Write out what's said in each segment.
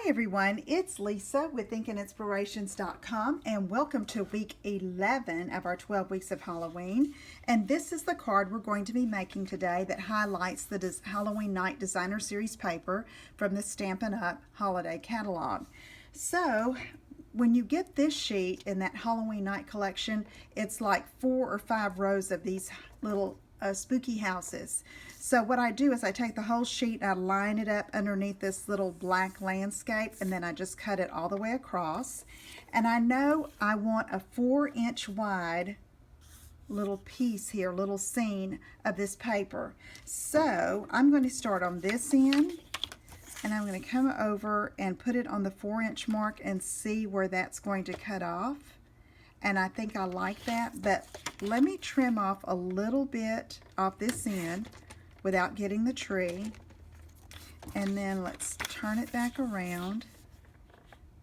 Hi everyone, it's Lisa with ThinkingInspirations.com and welcome to week 11 of our 12 weeks of Halloween. And this is the card we're going to be making today that highlights the Halloween Night Designer Series paper from the Stampin' Up! Holiday Catalog. So when you get this sheet in that Halloween Night collection, it's like 4 or 5 rows of these little spooky houses. So what I do is I take the whole sheet, I line it up underneath this little black landscape, and then I just cut it all the way across. And I know I want a 4-inch wide little piece here, little scene of this paper. So I'm going to start on this end, and I'm going to come over and put it on the 4-inch mark and see where that's going to cut off. And I think I like that, but let me trim off a little bit off this end without getting the tree. And then let's turn it back around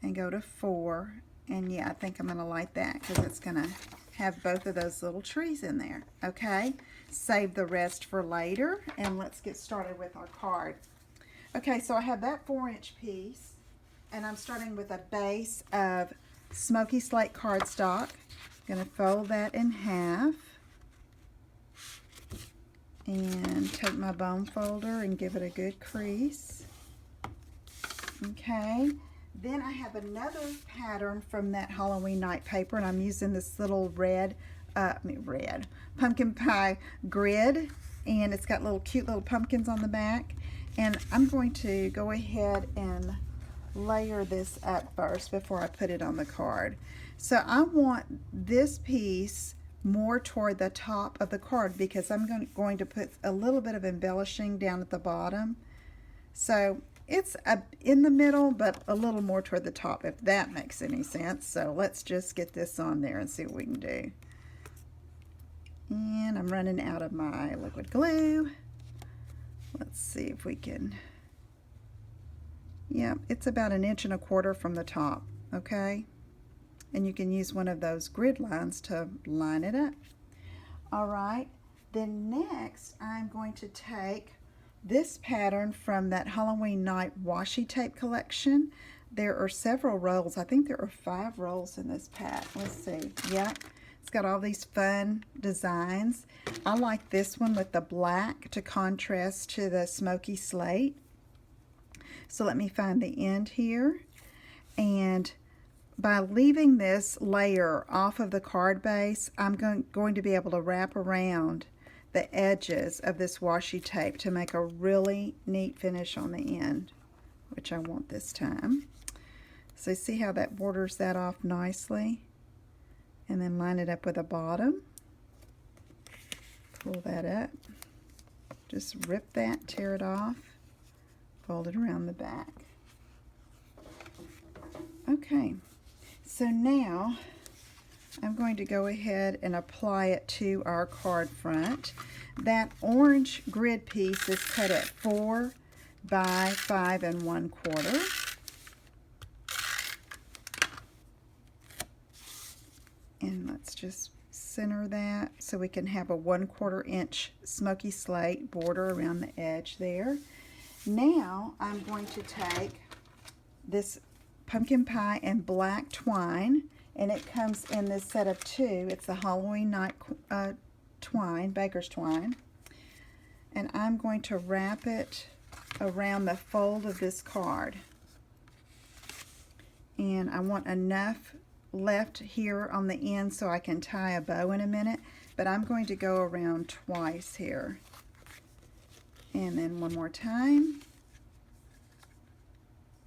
and go to 4. And yeah, I think I'm going to like that because it's going to have both of those little trees in there. Okay, save the rest for later, and let's get started with our card. Okay, so I have that 4-inch piece, and I'm starting with a base of smoky slate cardstock. I'm going to fold that in half and take my bone folder and give it a good crease. Okay, then I have another pattern from that Halloween Night paper, and I'm using this little red pumpkin pie grid, and it's got little cute little pumpkins on the back. And I'm going to go ahead and layer this up first before I put it on the card. So I want this piece more toward the top of the card because I'm going to put a little bit of embellishing down at the bottom. So it's in the middle, but a little more toward the top, if that makes any sense. So let's just get this on there and see what we can do. And I'm running out of my liquid glue. Let's see if we can. Yeah, it's about 1.25 inches from the top, okay? And you can use one of those grid lines to line it up. All right, then next I'm going to take this pattern from that Halloween Night washi tape collection. There are several rolls. I think there are 5 rolls in this pack. Let's see. Yeah, it's got all these fun designs. I like this one with the black to contrast to the smoky slate. So let me find the end here, and by leaving this layer off of the card base, I'm going to be able to wrap around the edges of this washi tape to make a really neat finish on the end, which I want this time. So see how that borders that off nicely, and then line it up with the bottom. Pull that up, just rip that, tear it off, fold it around the back. Okay, so now I'm going to go ahead and apply it to our card front. That orange grid piece is cut at 4 by 5 1/4. And let's just center that so we can have a 1/4 inch smoky slate border around the edge there. Now I'm going to take this pumpkin pie and black twine, and it comes in this set of 2. It's the Halloween Night twine, baker's twine, and I'm going to wrap it around the fold of this card. And I want enough left here on the end so I can tie a bow in a minute, but I'm going to go around twice here. And then one more time.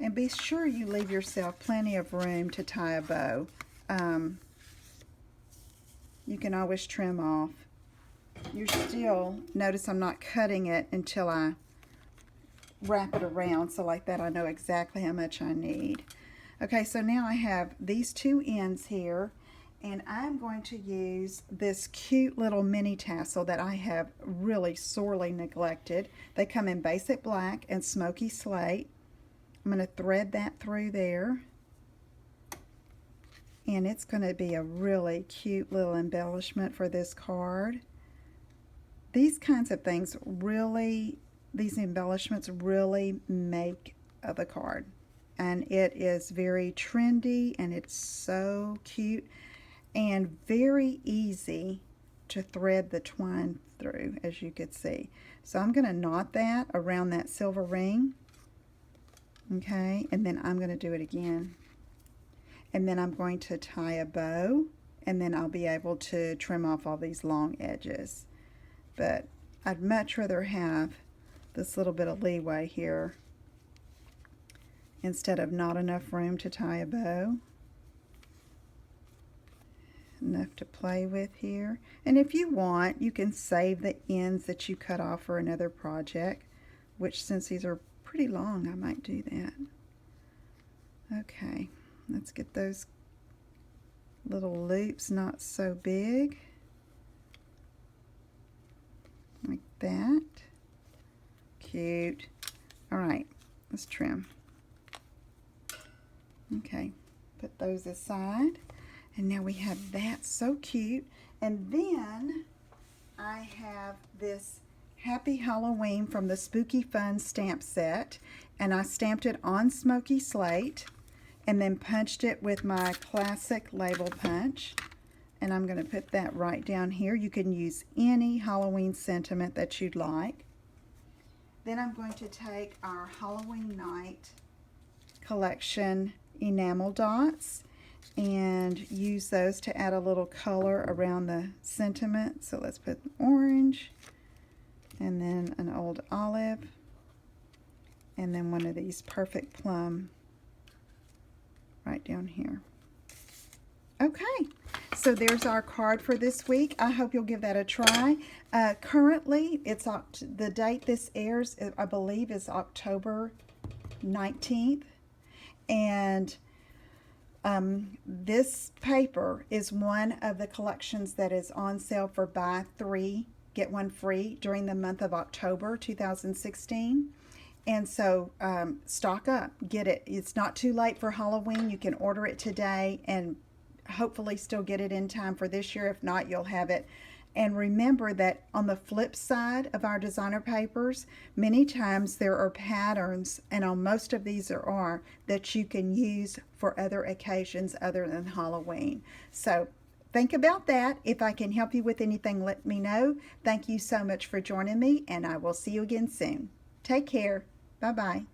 And be sure you leave yourself plenty of room to tie a bow. You can always trim off. You're still, notice I'm not cutting it until I wrap it around, so like that I know exactly how much I need. Okay, so now I have these 2 ends here, and I'm going to use this cute little mini tassel that I have really sorely neglected. They come in basic black and smoky slate. I'm going to thread that through there, and it's going to be a really cute little embellishment for this card. These kinds of things really, these embellishments really make the card. and it is very trendy, and it's so cute and very easy to thread the twine through, as you could see. So I'm going to knot that around that silver ring, okay, and then I'm going to do it again, and then I'm going to tie a bow, and then I'll be able to trim off all these long edges. But I'd much rather have this little bit of leeway here instead of not enough room to tie a bow. Enough to play with here. And if you want, you can save the ends that you cut off for another project, which since these are pretty long, I might do that. Okay, let's get those little loops not so big. Like that. Cute. All right, let's trim. Okay, put those aside. And now we have that, so cute. And then I have this Happy Halloween from the Spooky Fun stamp set. And I stamped it on smoky slate and then punched it with my classic label punch. And I'm going to put that right down here. You can use any Halloween sentiment that you'd like. Then I'm going to take our Halloween Night collection enamel dots and use those to add a little color around the sentiment. So let's put orange, and then an old olive, and then one of these perfect plum right down here. Okay, so there's our card for this week. I hope you'll give that a try. Currently, it's the date this airs, I believe, is October 19th, and this paper is one of the collections that is on sale for buy 3, get 1 free during the month of October 2016. And so stock up, get it. It's not too late for Halloween. You can order it today and hopefully still get it in time for this year. If not, you'll have it. And remember that on the flip side of our designer papers, many times there are patterns, and on most of these there are, that you can use for other occasions other than Halloween. So think about that. If I can help you with anything, let me know. Thank you so much for joining me, and I will see you again soon. Take care. Bye-bye.